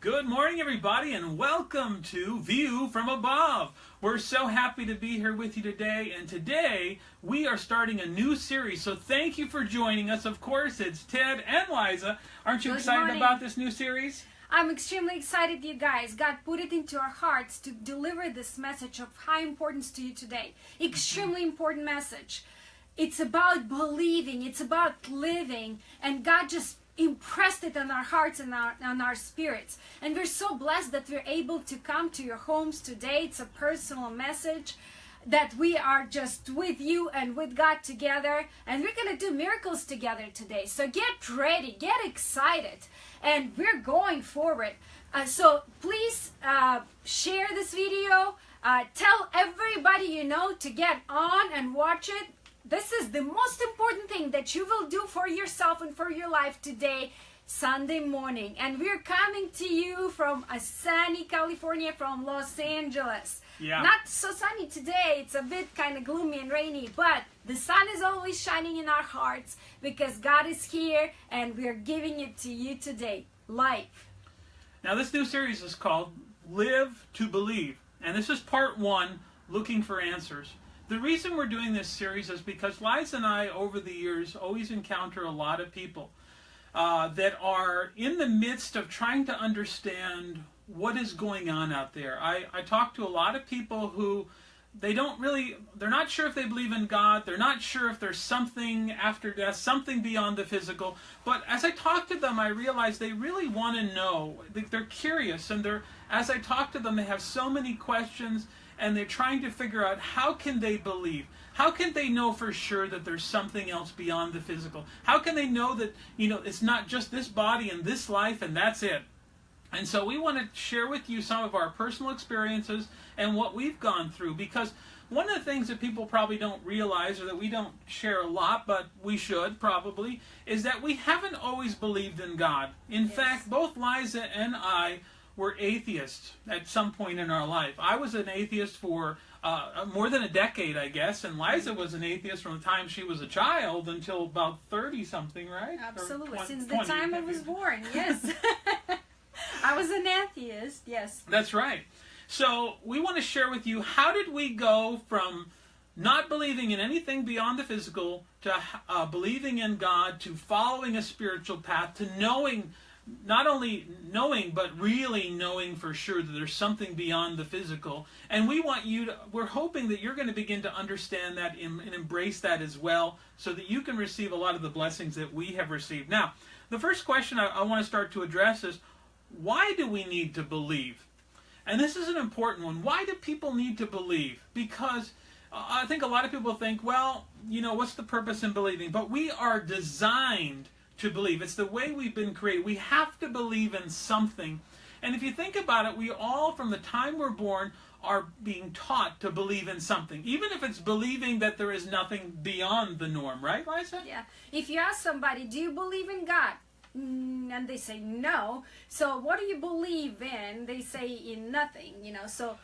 Good morning, everybody, and welcome to View from Above. We're so happy to be here with you today, and today we are starting a new series, so thank you for joining us. Of course, it's Ted and Liza. Aren't you excited about this new series? I'm extremely excited, you guys. God put it into our hearts to deliver this message of high importance to you today. Extremely important message. It's about believing, it's about living, and God just impressed it on our hearts and on our spirits. And we're so blessed that we're able to come to your homes today. It's a personal message that we are just with you and with God together, and we're going to do miracles together today. So get ready, get excited, and we're going forward. So please share this video, tell everybody you know to get on and watch it. This is the most important thing that you will do for yourself and for your life today, Sunday morning. And we're coming to you from a sunny California, from Los Angeles. Yeah. Not so sunny today. It's a bit kind of gloomy and rainy, but the sun is always shining in our hearts because God is here and we're giving it to you today, live. Now, this new series is called Live to Believe, and this is part one, Looking for Answers. The reason we're doing this series is because Liza and I, over the years, always encounter a lot of people that are in the midst of trying to understand what is going on out there. I talk to a lot of people who they're not sure if they believe in God. They're not sure if there's something after death, something beyond the physical. But as I talk to them, I realize they really want to know. They're curious, and as I talk to them, they have so many questions. And they're trying to figure out, how can they believe? How can they know for sure that there's something else beyond the physical? How can they know that, it's not just this body and this life and that's it? And so we want to share with you some of our personal experiences and what we've gone through. Because one of the things that people probably don't realize, or that we don't share a lot, but we should probably, is that we haven't always believed in God. In fact, both Liza and I were atheists at some point in our life. I was an atheist for more than a decade, I guess, and Liza was an atheist from the time she was a child until about 30-something, right? Absolutely, since the time I was born, yes. I was an atheist, yes. That's right. So we want to share with you, how did we go from not believing in anything beyond the physical to believing in God, to following a spiritual path, to knowing, not only knowing, but really knowing for sure that there's something beyond the physical. And we're hoping that you're going to begin to understand that and embrace that as well, so that you can receive a lot of the blessings that we have received. Now, the first question I want to start to address is, why do we need to believe? And this is an important one. Why do people need to believe? Because I think a lot of people think, well, what's the purpose in believing? But we are designed to believe. It's the way we've been created. We have to believe in something. And if you think about it, we all, from the time we're born, are being taught to believe in something. Even if it's believing that there is nothing beyond the norm. Right, Liza? Yeah. If you ask somebody, do you believe in God? And they say no. So what do you believe in? They say in nothing, So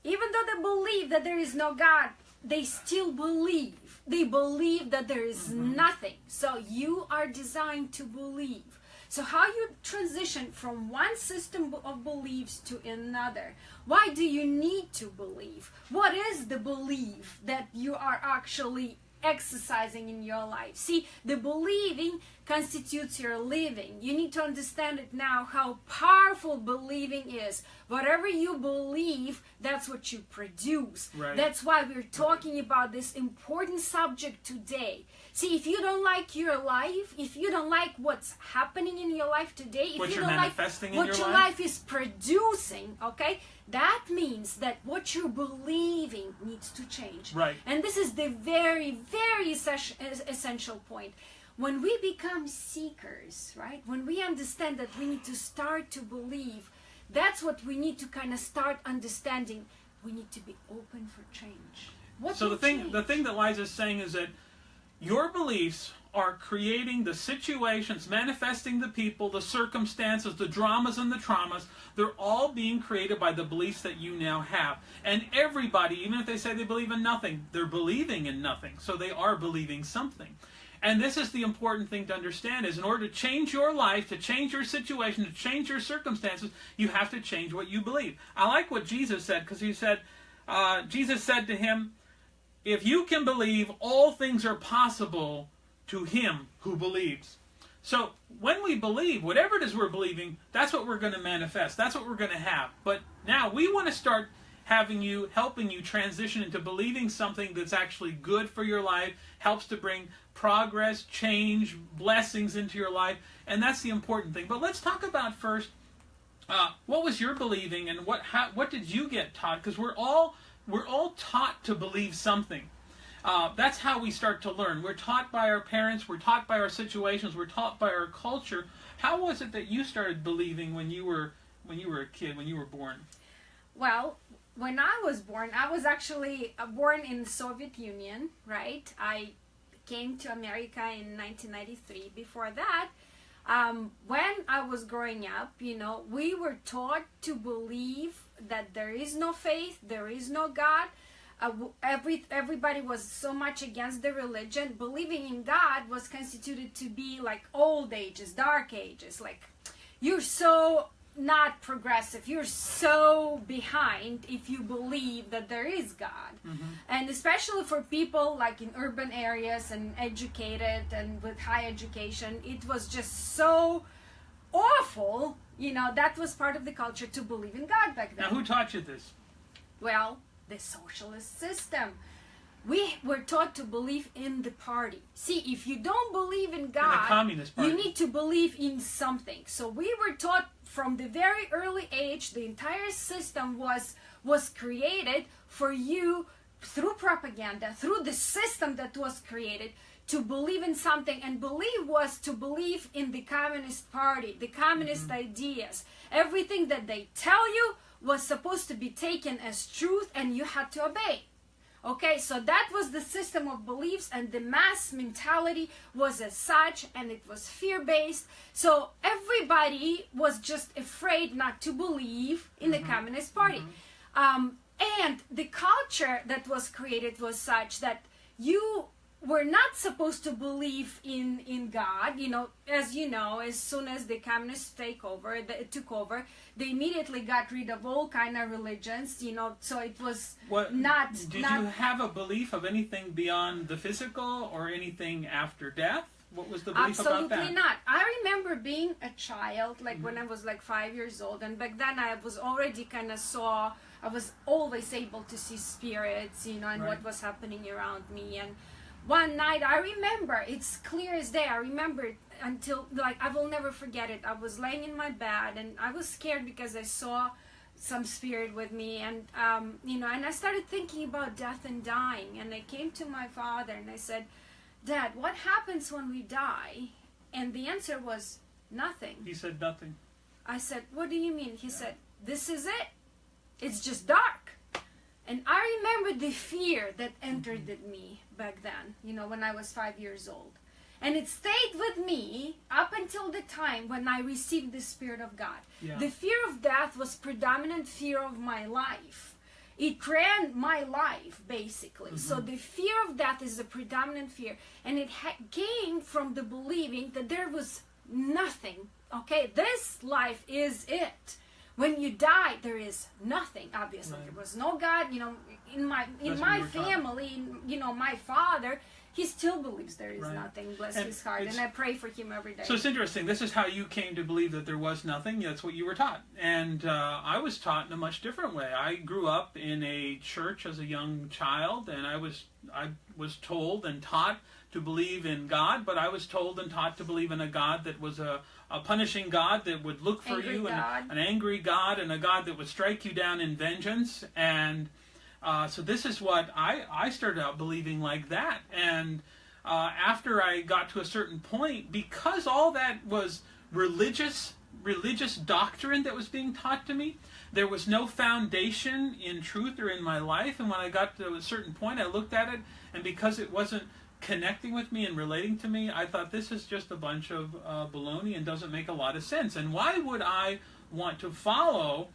even though they believe that there is no God, they still believe. They believe that there is nothing. So you are designed to believe. So how you transition from one system of beliefs to another? Why do you need to believe? What is the belief that you are actually exercising in your life? See, the believing constitutes your living. You need to understand it now, how powerful believing is. Whatever you believe, that's what you produce. Right. That's why we're talking about this important subject today. See, if you don't like your life, if you don't like what's happening in your life today, if you don't like what your life is producing, okay, that means that what you're believing needs to change. Right. And this is the very, very essential point. When we become seekers, right, when we understand that we need to start to believe, that's what we need to kind of start understanding. We need to be open for change. So the thing that Liza is saying is that your beliefs are creating the situations, manifesting the people, the circumstances, the dramas and the traumas. They're all being created by the beliefs that you now have. And everybody, even if they say they believe in nothing, they're believing in nothing. So they are believing something. And this is the important thing to understand, is in order to change your life, to change your situation, to change your circumstances, you have to change what you believe. I like what Jesus said, because he said, Jesus said to him, if you can believe, all things are possible to him who believes. So when we believe, whatever it is we're believing, that's what we're going to manifest. That's what we're going to have. But now we want to start helping you transition into believing something that's actually good for your life, helps to bring progress, change, blessings into your life, and that's the important thing. But let's talk about first, what was your believing, and what did you get taught? Because we're all taught to believe something. That's how we start to learn. We're taught by our parents, we're taught by our situations, we're taught by our culture. How was it that you started believing when you were a kid, when you were born? Well, when I was born, I was actually born in the Soviet Union, right? I came to America in 1993. Before that, when I was growing up, we were taught to believe that there is no faith, there is no God. Everybody was so much against the religion. Believing in God was constituted to be like old ages, dark ages. Like, you're so not progressive, you're so behind if you believe that there is God. And especially for people like in urban areas and educated and with high education, it was just so awful. That was part of the culture to believe in God back then. Now, who taught you this? Well, the socialist system. We were taught to believe in the party. See, if you don't believe in God, the Communist Party, you need to believe in something. So we were taught from the very early age, the entire system was created for you through propaganda, through the system that was created, to believe in something. And believe was to believe in the Communist Party, the communist ideas. Everything that they tell you was supposed to be taken as truth, and you had to obey. Okay, so that was the system of beliefs, and the mass mentality was as such, and it was fear-based. So everybody was just afraid not to believe in the Communist Party. And the culture that was created was such that you were not supposed to believe in God. As soon as the communists took over, they immediately got rid of all kind of religions, so it was not... Did you have a belief of anything beyond the physical or anything after death? What was the belief about that? Absolutely not. I remember being a child, when I was 5 years old, and back then I was already I was always able to see spirits, and what was happening around me. And one night, I remember, it's clear as day, I remember it until, I will never forget it. I was laying in my bed, and I was scared because I saw some spirit with me, and, and I started thinking about death and dying, and I came to my father, and I said, Dad, what happens when we die? And the answer was, nothing. He said nothing. I said, what do you mean? He said, this is it. It's just dark. And I remember the fear that entered me back then, when I was 5 years old. And it stayed with me up until the time when I received the Spirit of God. Yeah. The fear of death was predominant fear of my life. It ran my life, basically. So the fear of death is a predominant fear. And it came from the believing that there was nothing. Okay, this life is it. When you die, there is nothing. Obviously, there was no God. In my family, my father, he still believes there is nothing. Bless his heart, and I pray for him every day. So it's interesting. This is how you came to believe that there was nothing. That's what you were taught, and I was taught in a much different way. I grew up in a church as a young child, and I was told and taught to believe in God, but I was told and taught to believe in a God that was a punishing God that would look for you, and an angry God, and a God that would strike you down in vengeance. And so this is what I started out believing like that. And after I got to a certain point, because all that was religious doctrine that was being taught to me, there was no foundation in truth or in my life. And when I got to a certain point, I looked at it, and because it wasn't connecting with me and relating to me, I thought this is just a bunch of baloney and doesn't make a lot of sense. And why would I want to follow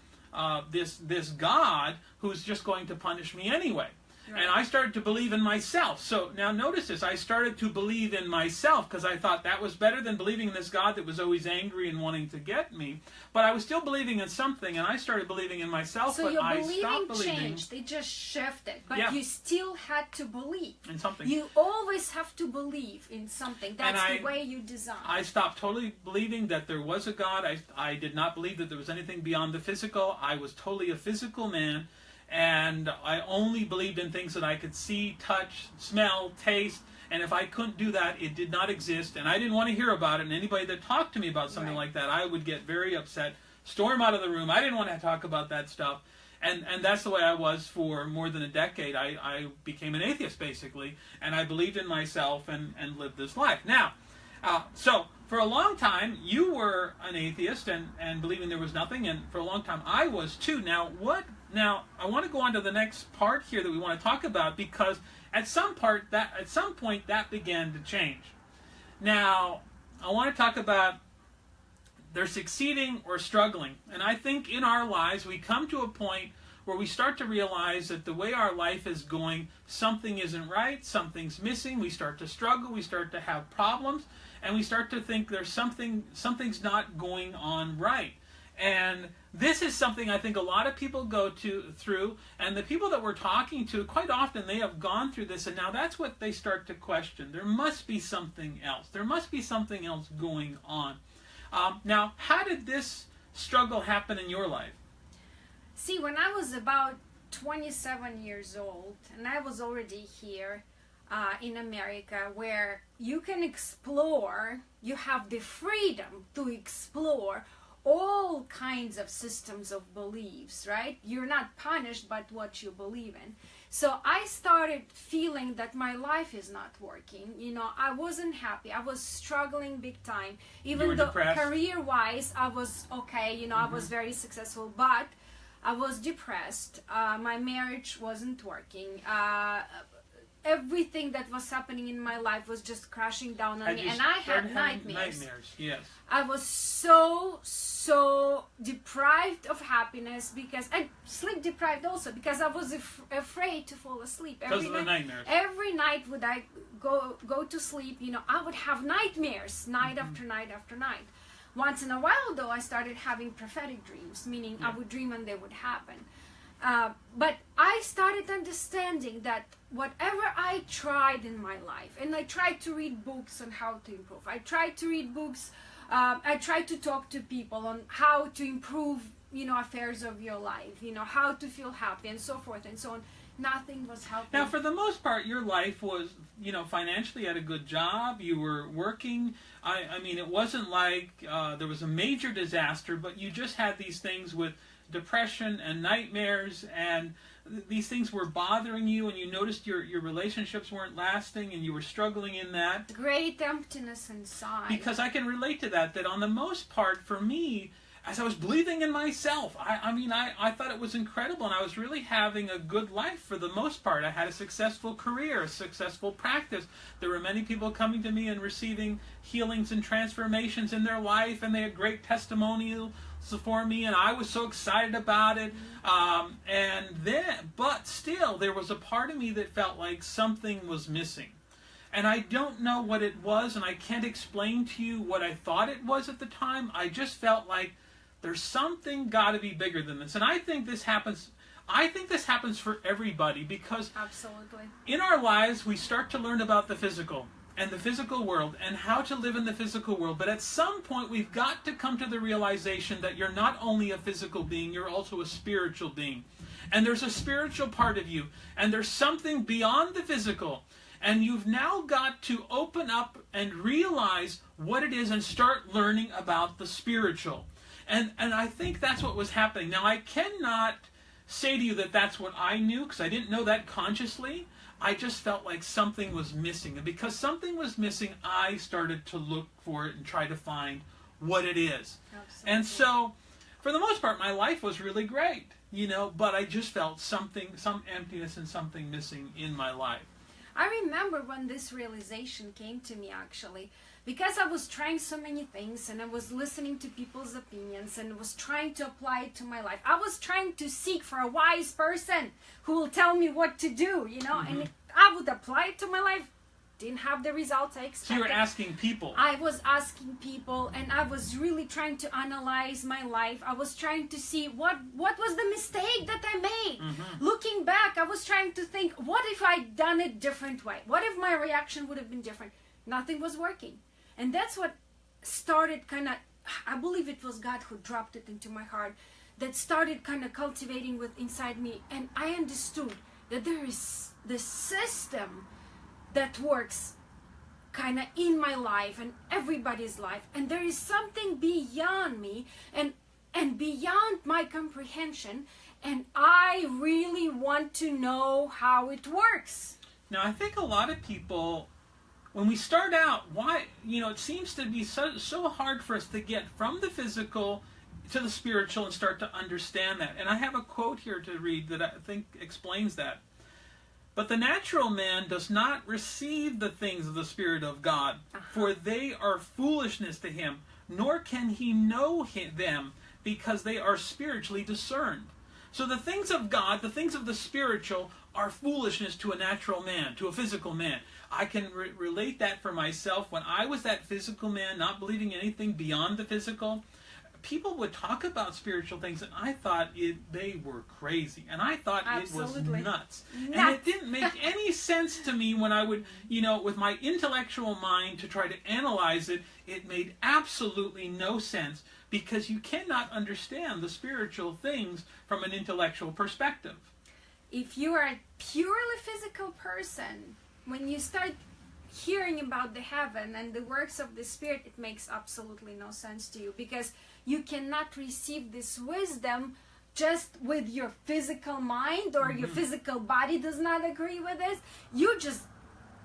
this God who's just going to punish me anyway? Right. And I started to believe in myself. So now notice this. I started to believe in myself because I thought that was better than believing in this God that was always angry and wanting to get me. But I was still believing in something, and I started believing in myself, So but your I believing stopped believing changed. It just shifted. But Yeah. you still had to believe. in something. You always have to believe in something. That's And the way you design. I stopped totally believing that there was a God. I did not believe that there was anything beyond the physical. I was totally a physical man, and I only believed in things that I could see, touch, smell, taste, and if I couldn't do that, it did not exist, and I didn't want to hear about it, and anybody that talked to me about something Right. like that, I would get very upset, storm out of the room. I didn't want to talk about that stuff. And that's the way I was for more than a decade. I became an atheist, basically, and I believed in myself and lived this life. Now, so for a long time, you were an atheist and believing there was nothing, and for a long time I was too. Now, I want to go on to the next part here that we want to talk about, because at some point that began to change. Now, I want to talk about they're succeeding or struggling. And I think in our lives we come to a point where we start to realize that the way our life is going, something isn't right, something's missing, we start to struggle, we start to have problems, and we start to think there's something's not going on right. And this is something I think a lot of people go through, and the people that we're talking to, quite often they have gone through this, and now that's what they start to question. There must be something else. There must be something else going on. Now, how did this struggle happen in your life? See, when I was about 27 years old, and I was already here in America, where you can explore, you have the freedom to explore all kinds of systems of beliefs, right? You're not punished by what you believe in. So I started feeling that my life is not working. You know, I wasn't happy. I was struggling big time. Even though career-wise, I was okay. You know, I was very successful, but I was depressed. My marriage wasn't working. Everything that was happening in my life was just crashing down on me, and I had nightmares. Yes. I was so deprived of happiness, because, and sleep deprived also, because I was afraid to fall asleep. Because of the nightmares. Every night would I go to sleep, you know, I would have nightmares, night after night after night. Once in a while, though, I started having prophetic dreams, meaning I would dream and they would happen. But I started understanding that whatever I tried in my life, and I tried to read books on how to improve. I tried to read books, I tried to talk to people on how to improve, you know, affairs of your life, you know, how to feel happy and so forth and so on. Nothing was helping. Now, for the most part, your life was, you know, financially you had a good job, you were working. I mean, it wasn't like there was a major disaster, but you just had these things with depression and nightmares, and these things were bothering you, and you noticed your relationships weren't lasting, and you were struggling in that. Great emptiness inside. Because I can relate to that on the most part, for me, as I was believing in myself, I thought it was incredible, and I was really having a good life for the most part. I had a successful career, a successful practice. There were many people coming to me and receiving healings and transformations in their life, and they had great testimonials for me, and I was so excited about it. But still, there was a part of me that felt like something was missing. And I don't know what it was, and I can't explain to you what I thought it was at the time. I just felt like there's something got to be bigger than this. And I think this happens for everybody, because absolutely, in our lives we start to learn about the physical and the physical world and how to live in the physical world. But at some point we've got to come to the realization that you're not only a physical being, you're also a spiritual being. And there's a spiritual part of you, and there's something beyond the physical. And you've now got to open up and realize what it is and start learning about the spiritual. And I think that's what was happening. Now, I cannot say to you that that's what I knew, because I didn't know that consciously. I just felt like something was missing. And because something was missing, I started to look for it and try to find what it is. Absolutely. And so, for the most part, my life was really great, you know, but I just felt some emptiness and something missing in my life. I remember when this realization came to me, actually, because I was trying so many things, and I was listening to people's opinions, and was trying to apply it to my life. I was trying to seek for a wise person who will tell me what to do, you know, and if I would apply it to my life, didn't have the results I expected. So you were asking people. I was asking people, and I was really trying to analyze my life. I was trying to see what was the mistake that I made. Looking back, I was trying to think, what if I'd done it different way? What if my reaction would have been different? Nothing was working. And that's what started kind of, I believe it was God who dropped it into my heart, that started kind of cultivating inside me. And I understood that there is this system that works kind of in my life and everybody's life, and there is something beyond me and beyond my comprehension, and I really want to know how it works. Now, I think a lot of people, when we start out, why, you know, it seems to be so hard for us to get from the physical to the spiritual and start to understand that. And I have a quote here to read that I think explains that. But the natural man does not receive the things of the Spirit of God, for they are foolishness to him, nor can he know them, because they are spiritually discerned. So the things of God, the things of the spiritual, are foolishness to a natural man, to a physical man. I can relate that for myself. When I was that physical man, not believing anything beyond the physical, people would talk about spiritual things, and I thought they were crazy, and I thought Absolutely. It was nuts. And it didn't make any sense to me when I would, you know, with my intellectual mind to try to analyze it. It made absolutely no sense, because you cannot understand the spiritual things from an intellectual perspective. If you are a purely physical person, when you start hearing about the heaven and the works of the Spirit, it makes absolutely no sense to you, because you cannot receive this wisdom just with your physical mind, or your physical body does not agree with this. You're just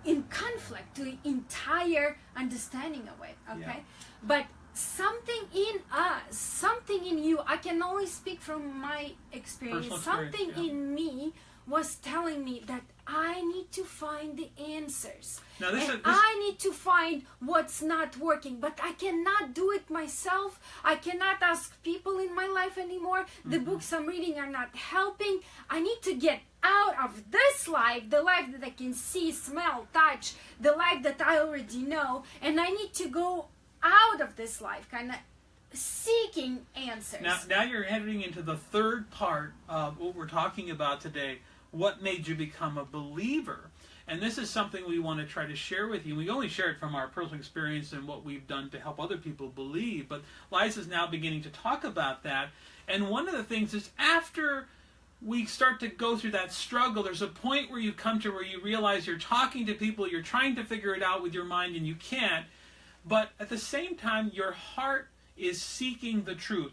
in conflict to the entire understanding of it, okay? But something in us, something in you, I can only speak from my experience, something in me was telling me that I need to find the answers. Now I need to find what's not working, but I cannot do it myself. I cannot ask people in my life anymore. The books I'm reading are not helping. I need to get out of this life, the life that I can see, smell, touch, the life that I already know, and I need to go out of this life, kind of seeking answers. Now you're heading into the third part of what we're talking about today. What made you become a believer? And this is something we want to try to share with you. We only share it from our personal experience and what we've done to help other people believe. But Liza's now beginning to talk about that. And one of the things is, after we start to go through that struggle, there's a point where you come to where you realize you're talking to people, you're trying to figure it out with your mind, and you can't. But at the same time, your heart is seeking the truth.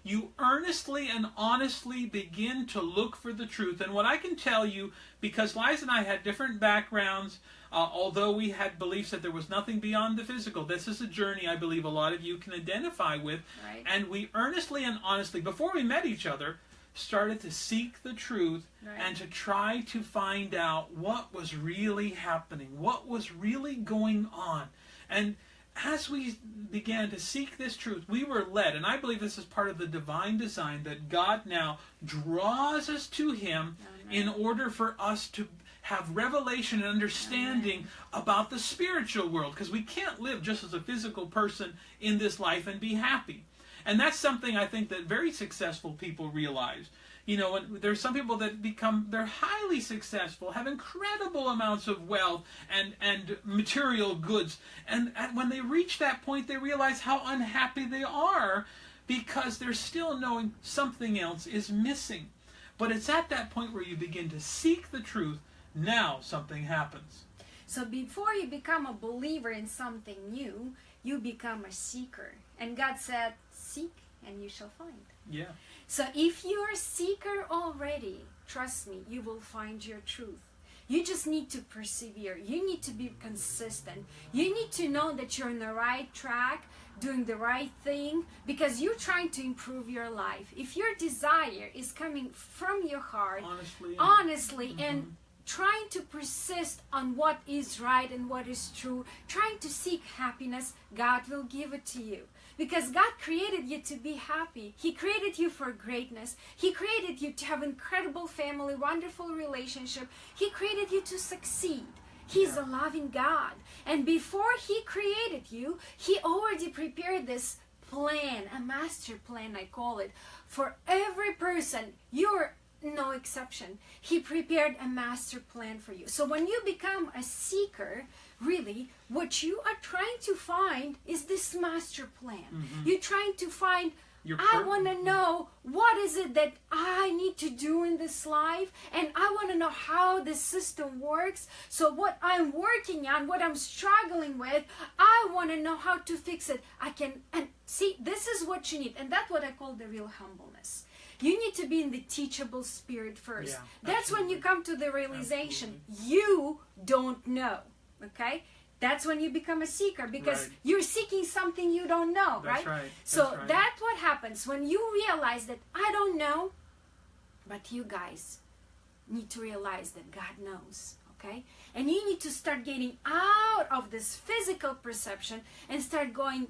You earnestly and honestly begin to look for the truth. And what I can tell you, because Liza and I had different backgrounds, although we had beliefs that there was nothing beyond the physical, this is a journey I believe a lot of you can identify with. Right. And we earnestly and honestly, before we met each other, started to seek the truth and to try to find out what was really happening, what was really going on. And as we began to seek this truth, we were led, and I believe this is part of the divine design, that God now draws us to Him in order for us to have revelation and understanding about the spiritual world, because we can't live just as a physical person in this life and be happy. And that's something I think that very successful people realize. You know, there's some people that they're highly successful, have incredible amounts of wealth and material goods. And when they reach that point, they realize how unhappy they are, because they're still knowing something else is missing. But it's at that point where you begin to seek the truth. Now something happens. So before you become a believer in something new, you become a seeker. And God said, seek and you shall find. Yeah. So if you're a seeker already, trust me, you will find your truth. You just need to persevere. You need to be consistent. You need to know that you're on the right track, doing the right thing, because you're trying to improve your life. If your desire is coming from your heart, honestly, and trying to persist on what is right and what is true, trying to seek happiness, God will give it to you. Because God created you to be happy. He created you for greatness. He created you to have incredible family, wonderful relationship. He created you to succeed. He's a loving God. And before He created you, He already prepared this plan, a master plan I call it, for every person. You're no exception. He prepared a master plan for you. So when you become a seeker, really, what you are trying to find is this master plan. You're trying to find, I want to know what is it that I need to do in this life, and I want to know how this system works. So what I'm working on, what I'm struggling with, I want to know how to fix it. And see, this is what you need, and that's what I call the real humbleness. You need to be in the teachable spirit first. That's when you come to the realization you don't know. Okay? That's when you become a seeker, because you're seeking something you don't know, right? So that's what happens when you realize that I don't know, but you guys need to realize that God knows, okay? And you need to start getting out of this physical perception and start going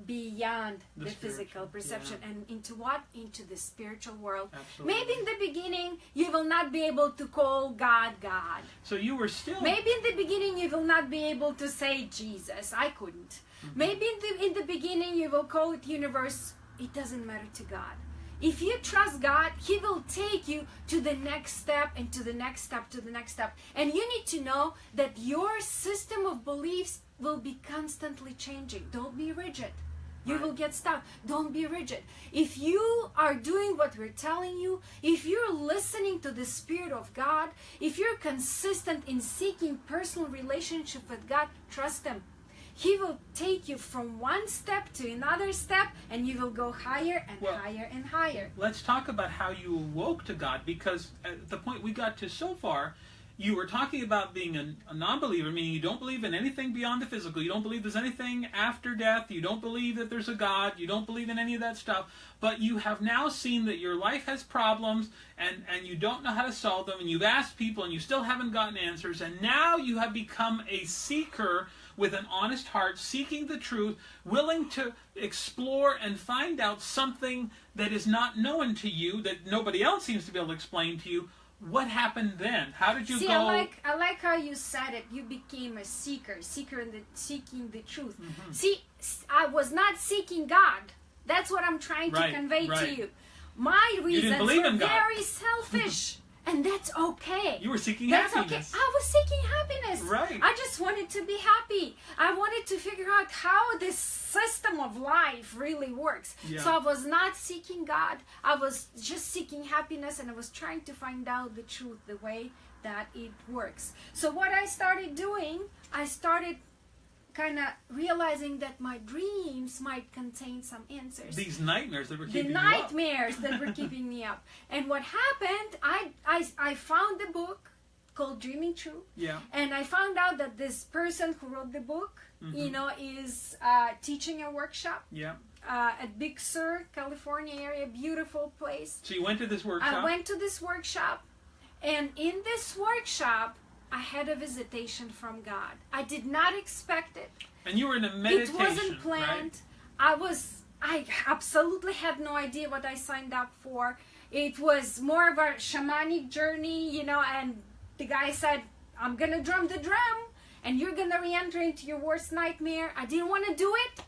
beyond the physical perception and into what? Into the spiritual world. Maybe in the beginning you will not be able to call God God. So you were still... Maybe in the beginning you will not be able to say Jesus. I couldn't. Maybe in the beginning you will call it universe. It doesn't matter to God. If you trust God, He will take you to the next step and to the next step, to the next step. And you need to know that your system of beliefs will be constantly changing. Don't be rigid. You will get stuck. Don't be rigid. If you are doing what we're telling you, if you're listening to the Spirit of God, if you're consistent in seeking personal relationship with God, trust Him. He will take you from one step to another step, and you will go higher and higher and higher. Let's talk about how you awoke to God, because at the point we got to so far, you were talking about being a non-believer, meaning you don't believe in anything beyond the physical. You don't believe there's anything after death. You don't believe that there's a God. You don't believe in any of that stuff. But you have now seen that your life has problems, and you don't know how to solve them, and you've asked people, and you still haven't gotten answers. And now you have become a seeker with an honest heart, seeking the truth, willing to explore and find out something that is not known to you, that nobody else seems to be able to explain to you. What happened then? How did you go? I like how you said it. You became a seeker in seeking the truth. See, I was not seeking God. That's what I'm trying to convey to you. My reasons were very selfish. And that's okay. You were seeking happiness. Okay. I was seeking happiness. Right. I just wanted to be happy. I wanted to figure out how this system of life really works. So I was not seeking God. I was just seeking happiness, and I was trying to find out the truth, the way that it works. So what I started doing, I started kind of realizing that my dreams might contain some answers. These nightmares that were keeping you up. The nightmares that were keeping me up. And what happened, I found the book called Dreaming True. And I found out that this person who wrote the book, you know, is teaching a workshop. At Big Sur, California area, beautiful place. So you went to this workshop? I went to this workshop, and in this workshop, I had a visitation from God. I did not expect it. And you were in a meditation, it wasn't planned. Right? I absolutely had no idea what I signed up for. It was more of a shamanic journey, you know, and the guy said, I'm going to drum the drum, and you're going to re-enter into your worst nightmare. I didn't want to do it.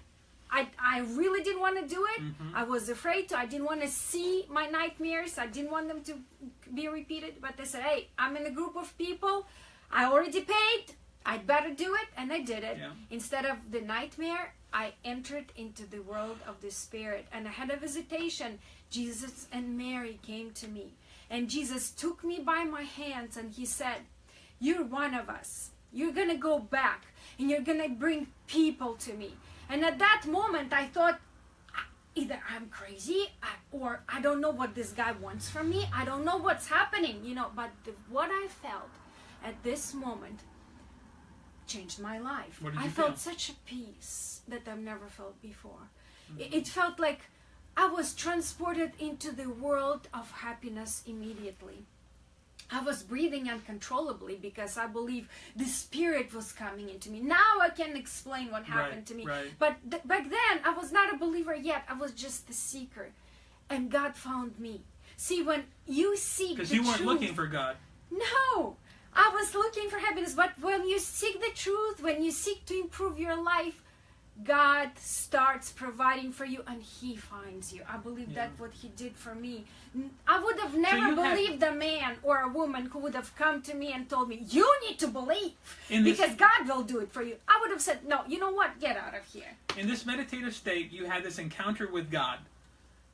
I really didn't want to do it. I was afraid to. I didn't want to see my nightmares. I didn't want them to be repeated. But they said, hey, I'm in a group of people. I already paid. I'd better do it. And I did it. Instead of the nightmare, I entered into the world of the Spirit. And I had a visitation. Jesus and Mary came to me. And Jesus took me by my hands, and He said, you're one of us. You're going to go back, and you're going to bring people to me. And at that moment, I thought, either I'm crazy, or I don't know what this guy wants from me. I don't know what's happening, you know. But what I felt at this moment changed my life. What did you felt feel? Such a peace that I've never felt before. It felt like I was transported into the world of happiness immediately. I was breathing uncontrollably because I believe the Spirit was coming into me. Now I can explain what happened to me. Right. But back then, I was not a believer yet. I was just the seeker. And God found me. See, when you seek the truth... Because you weren't looking for God. No! I was looking for happiness. But when you seek the truth, when you seek to improve your life, God starts providing for you and He finds you. I believe that's what He did for me. I would have never believed a man or a woman who would have come to me and told me, you need to believe because God will do it for you. I would have said, no, you know what? Get out of here. In this meditative state, you had this encounter with God.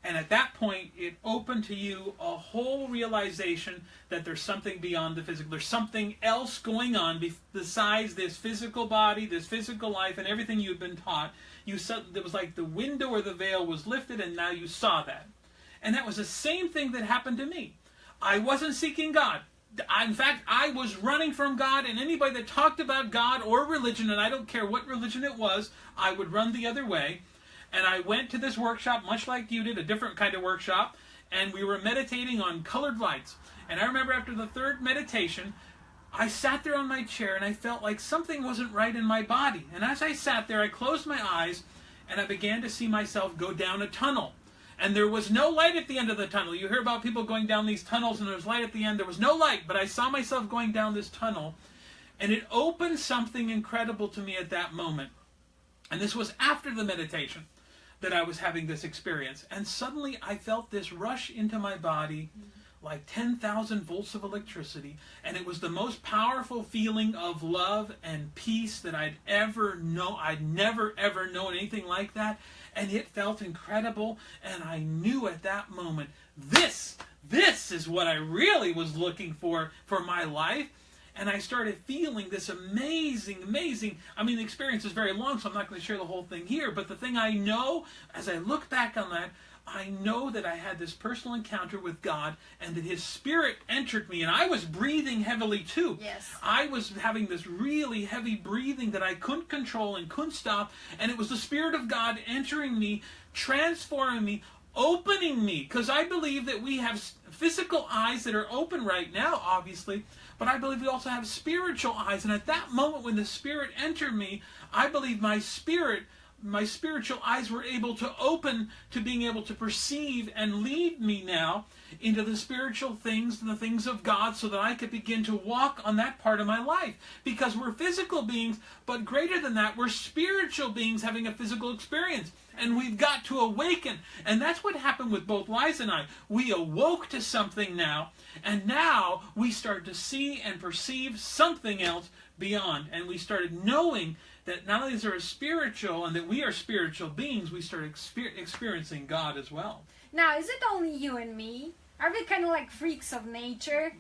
And at that point, it opened to you a whole realization that there's something beyond the physical. There's something else going on besides this physical body, this physical life, and everything you've been taught. You saw, it was like the window or the veil was lifted, and now you saw that. And that was the same thing that happened to me. I wasn't seeking God. In fact, I was running from God, and anybody that talked about God or religion, and I don't care what religion it was, I would run the other way. And I went to this workshop, much like you did, a different kind of workshop, and we were meditating on colored lights. And I remember after the third meditation, I sat there on my chair, and I felt like something wasn't right in my body. And as I sat there, I closed my eyes, and I began to see myself go down a tunnel. And there was no light at the end of the tunnel. You hear about people going down these tunnels, and there's light at the end. There was no light, but I saw myself going down this tunnel, and it opened something incredible to me at that moment. And this was after the meditation that I was having this experience. And suddenly I felt this rush into my body like 10,000 volts of electricity. And it was the most powerful feeling of love and peace that I'd ever known. I'd never, ever known anything like that. And it felt incredible. And I knew at that moment, this is what I really was looking for my life. And I started feeling this amazing, I mean, the experience is very long, so I'm not going to share the whole thing here. But the thing I know, as I look back on that, I know that I had this personal encounter with God and that His Spirit entered me. And I was breathing heavily too. Yes. I was having this really heavy breathing that I couldn't control and couldn't stop. And it was the Spirit of God entering me, transforming me, opening me. Because I believe that we have physical eyes that are open right now, obviously. But I believe we also have spiritual eyes. And at that moment when the Spirit entered me, I believe my spiritual eyes were able to open to being able to perceive and lead me now into the spiritual things and the things of God so that I could begin to walk on that part of my life. Because we're physical beings, but greater than that, we're spiritual beings having a physical experience. And we've got to awaken. And that's what happened with both Liza and I. We awoke to something now, and now we started to see and perceive something else beyond. And we started knowing that not only is there a spiritual and that we are spiritual beings, we started experiencing God as well. Now, is it only you and me? Are we kind of like freaks of nature?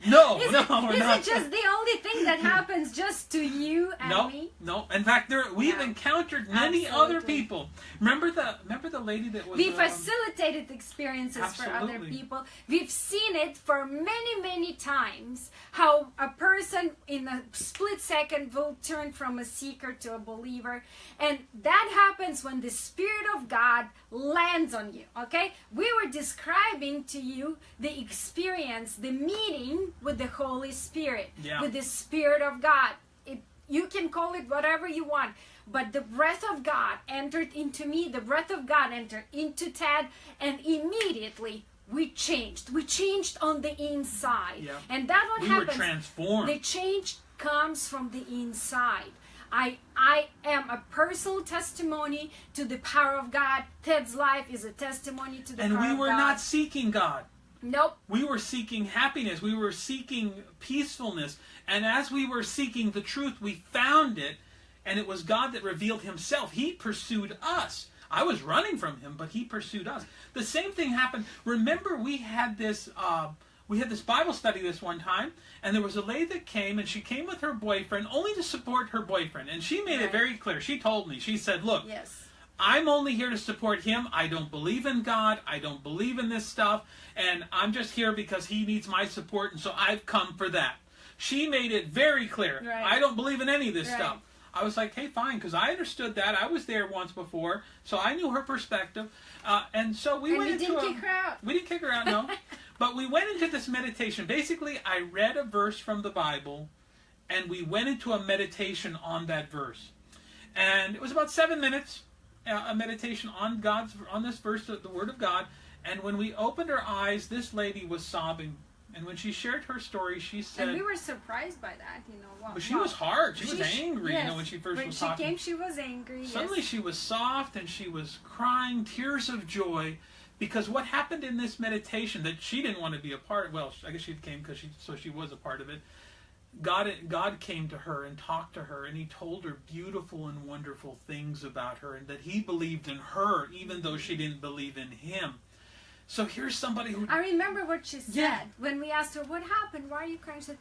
No, we're not. Is it just the only thing that happens just to you and me? No. In fact, we've encountered many other people. Remember the lady that was... We facilitated experiences for other people. We've seen it for many times, how a person in a split second will turn from a seeker to a believer. And that happens when the Spirit of God lands on you, okay? We were describing to you the experience, the meeting with the Holy Spirit, with the Spirit of God. You can call it whatever you want, but the breath of God entered into me, the breath of God entered into Ted, and immediately we changed. We changed on the inside. Yeah. And that's what happens. We were transformed. The change comes from the inside. I am a personal testimony to the power of God. Ted's life is a testimony to the power of God. And we were not seeking God. Nope. We were seeking happiness. We were seeking peacefulness. And as we were seeking the truth, we found it. And it was God that revealed Himself. He pursued us. I was running from Him, but He pursued us. The same thing happened. Remember, we had this Bible study this one time, and there was a lady that came, and she came with her boyfriend only to support her boyfriend. And she made it very clear. She told me. She said, look, I'm only here to support him. I don't believe in God. I don't believe in this stuff. And I'm just here because he needs my support, and so I've come for that. She made it very clear. Right. I don't believe in any of this stuff. I was like, hey, fine, because I understood that. I was there once before, so I knew her perspective. And so we went into didn't kick her out. We didn't kick her out, no. But we went into this meditation. Basically, I read a verse from the Bible, and we went into a meditation on that verse. And it was about 7 minutes, a meditation on this verse, the Word of God. And when we opened our eyes, this lady was sobbing. And when she shared her story, she said... And we were surprised by that, Wow, but she was hard. She was angry, yes, when she first was talking. talking. When she came, she was angry. Suddenly she was soft, and she was crying tears of joy. Because what happened in this meditation that she didn't want to be a part of... Well, I guess she came because she was a part of it. God came to her and talked to her, and He told her beautiful and wonderful things about her, and that He believed in her, even though she didn't believe in Him. So here's somebody who... I remember what she said when we asked her, what happened? Why are you crying? She said,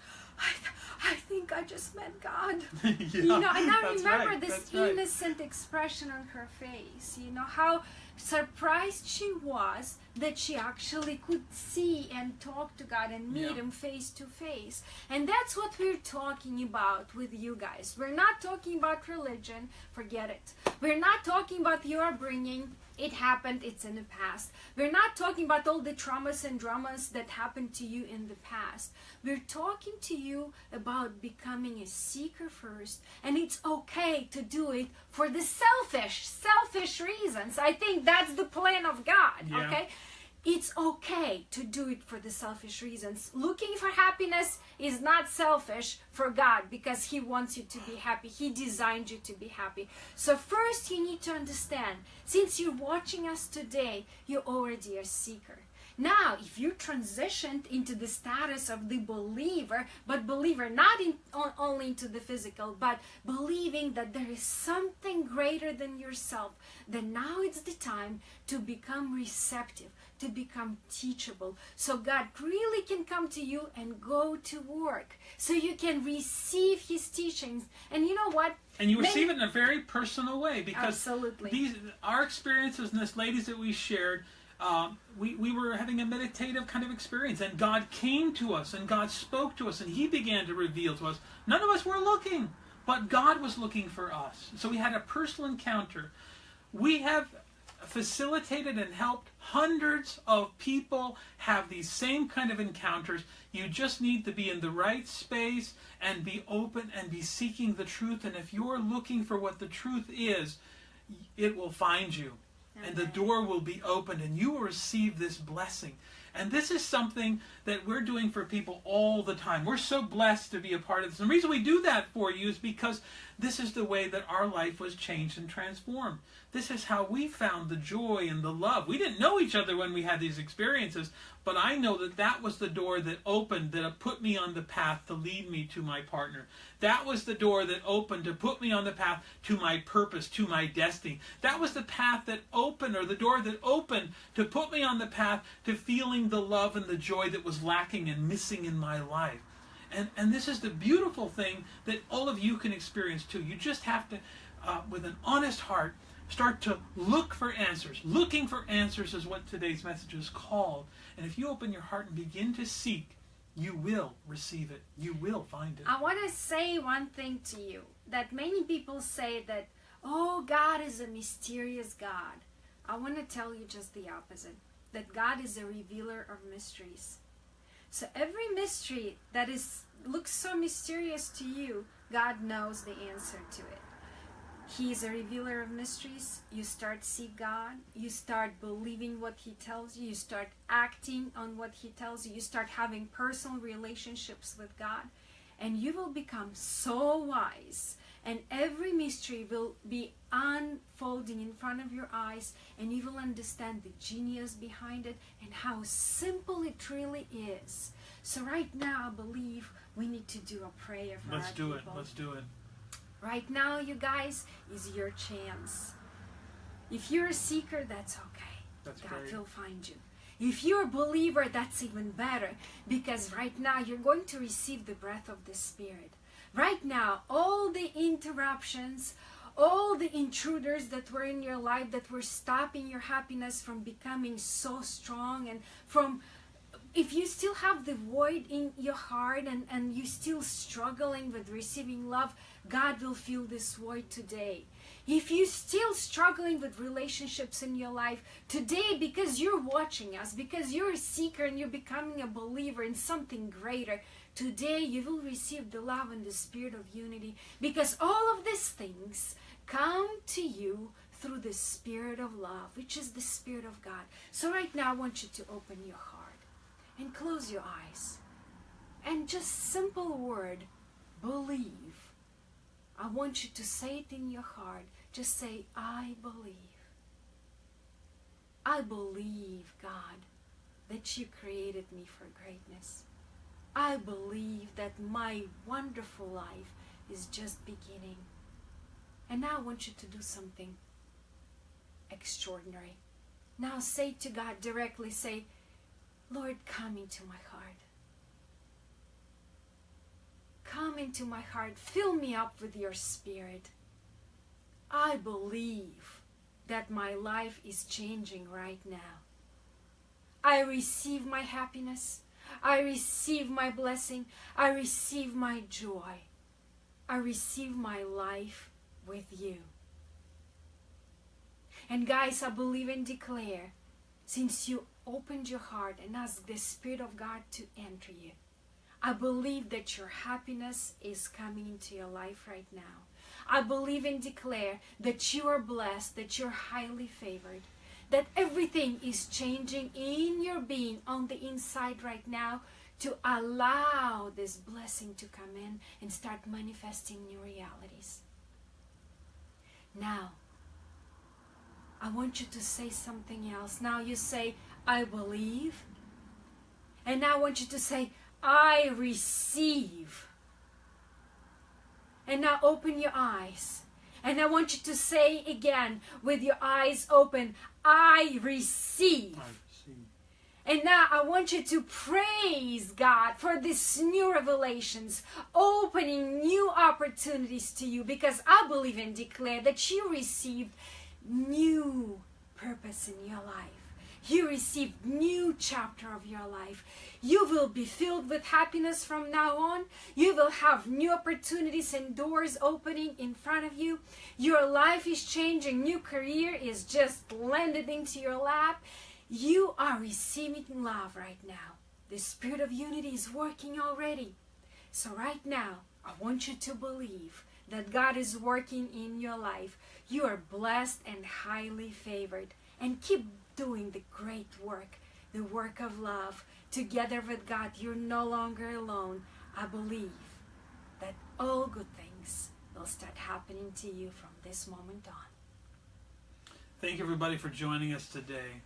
I think I just met God. And I remember this innocent expression on her face. How surprised she was that she actually could see and talk to God and meet Him face to face. And that's what we're talking about with you guys. We're not talking about religion. Forget it. We're not talking about your upbringing. It happened, it's in the past. We're not talking about all the traumas and dramas that happened to you in the past. We're talking to you about becoming a seeker first, and it's okay to do it for the selfish reasons. I think that's the plan of God, okay? It's okay to do it for the selfish reasons. Looking for happiness is not selfish for God, because He wants you to be happy. He designed you to be happy. So first you need to understand, since you're watching us today, you're already a seeker. Now, if you transitioned into the status of the believer, but believer not only into the physical, but believing that there is something greater than yourself, then now it's the time to become receptive, to become teachable, so God really can come to you and go to work, so you can receive His teachings. And you know what? And you receive it in a very personal way, because absolutely. Our experiences and this ladies that we shared, we were having a meditative kind of experience, and God came to us, and God spoke to us, and He began to reveal to us. None of us were looking, but God was looking for us. So we had a personal encounter. We have facilitated and helped hundreds of people have these same kind of encounters. You just need to be in the right space and be open and be seeking the truth. And if you're looking for what the truth is, it will find you. And the door will be opened, and you will receive this blessing. And this is something that we're doing for people all the time. We're so blessed to be a part of this. And the reason we do that for you is because this is the way that our life was changed and transformed. This is how we found the joy and the love. We didn't know each other when we had these experiences, but I know that that was the door that opened, that put me on the path to lead me to my partner. That was the door that opened to put me on the path to my purpose, to my destiny. That was the path that opened, or the door that opened to put me on the path to feeling the love and the joy that was lacking and missing in my life. And this is the beautiful thing that all of you can experience too. You just have to, with an honest heart, start to look for answers. Looking for answers is what today's message is called. And if you open your heart and begin to seek, you will receive it. You will find it. I want to say one thing to you, that many people say that, oh, God is a mysterious God. I want to tell you just the opposite, that God is a revealer of mysteries. So every mystery that looks so mysterious to you, God knows the answer to it. He is a revealer of mysteries. You start seeing God. You start believing what He tells you. You start acting on what He tells you. You start having personal relationships with God. And you will become so wise. And every mystery will be unfolding in front of your eyes. And you will understand the genius behind it and how simple it really is. So right now, I believe we need to do a prayer for our people. Let's do it. Right now, you guys, is your chance. If you're a seeker, that's okay. God will find you. If you're a believer, that's even better, because right now you're going to receive the breath of the Spirit. Right now, all the interruptions, all the intruders that were in your life that were stopping your happiness from becoming so strong, and from, if you still have the void in your heart and you're still struggling with receiving love, God will fill this void today. If you're still struggling with relationships in your life, today, because you're watching us, because you're a seeker and you're becoming a believer in something greater, today you will receive the love and the spirit of unity, because all of these things come to you through the spirit of love, which is the Spirit of God. So right now I want you to open your heart and close your eyes. And just simple word, believe. I want you to say it in your heart. Just say, I believe. I believe, God, that you created me for greatness. I believe that my wonderful life is just beginning. And now I want you to do something extraordinary. Now say to God directly, say, Lord, come into my heart. Come into my heart. Fill me up with your Spirit. I believe that my life is changing right now. I receive my happiness. I receive my blessing. I receive my joy. I receive my life with you. And guys, I believe and declare, since you opened your heart and asked the Spirit of God to enter you, I believe that your happiness is coming into your life right now. I believe and declare that you are blessed, that you're highly favored, that everything is changing in your being on the inside right now to allow this blessing to come in and start manifesting new realities. Now, I want you to say something else. Now you say, I believe. And now I want you to say, I receive. And now open your eyes. And I want you to say again with your eyes open, I receive. I receive. And now I want you to praise God for these new revelations, opening new opportunities to you, because I believe and declare that you received new purpose in your life. You received new chapter of your life. You will be filled with happiness from now on. You will have new opportunities and doors opening in front of you. Your life is changing. New career is just landed into your lap. You are receiving love right now. The Spirit of unity is working already. So right now, I want you to believe that God is working in your life. You are blessed and highly favored. And keep doing the great work, the work of love. Together with God, you're no longer alone. I believe that all good things will start happening to you from this moment on. Thank you, everybody, for joining us today.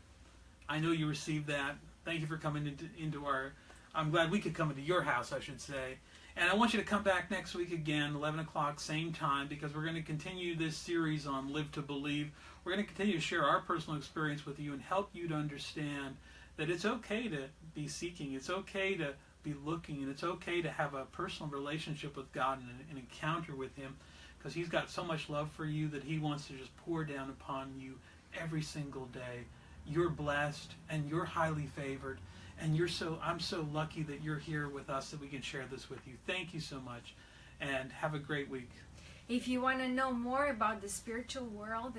I know you received that. Thank you for coming into our... I'm glad we could come into your house, I should say. And I want you to come back next week again, 11 o'clock, same time, because we're going to continue this series on Live to Believe. We're going to continue to share our personal experience with you and help you to understand that it's okay to be seeking, it's okay to be looking, and it's okay to have a personal relationship with God and an encounter with Him, because He's got so much love for you that He wants to just pour down upon you every single day. You're blessed and you're highly favored. And I'm so lucky that you're here with us, that we can share this with you. Thank you so much, and have a great week. If you want to know more about the spiritual world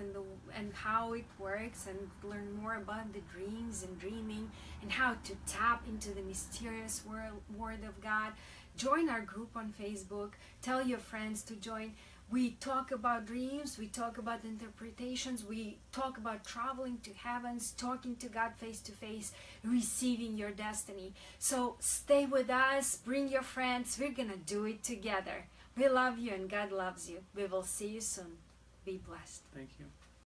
and how it works, and learn more about the dreams and dreaming and how to tap into the mysterious word of God, join our group on Facebook. Tell your friends to join. We talk about dreams, we talk about interpretations, we talk about traveling to heavens, talking to God face to face, receiving your destiny. So stay with us, bring your friends, we're going to do it together. We love you and God loves you. We will see you soon. Be blessed. Thank you.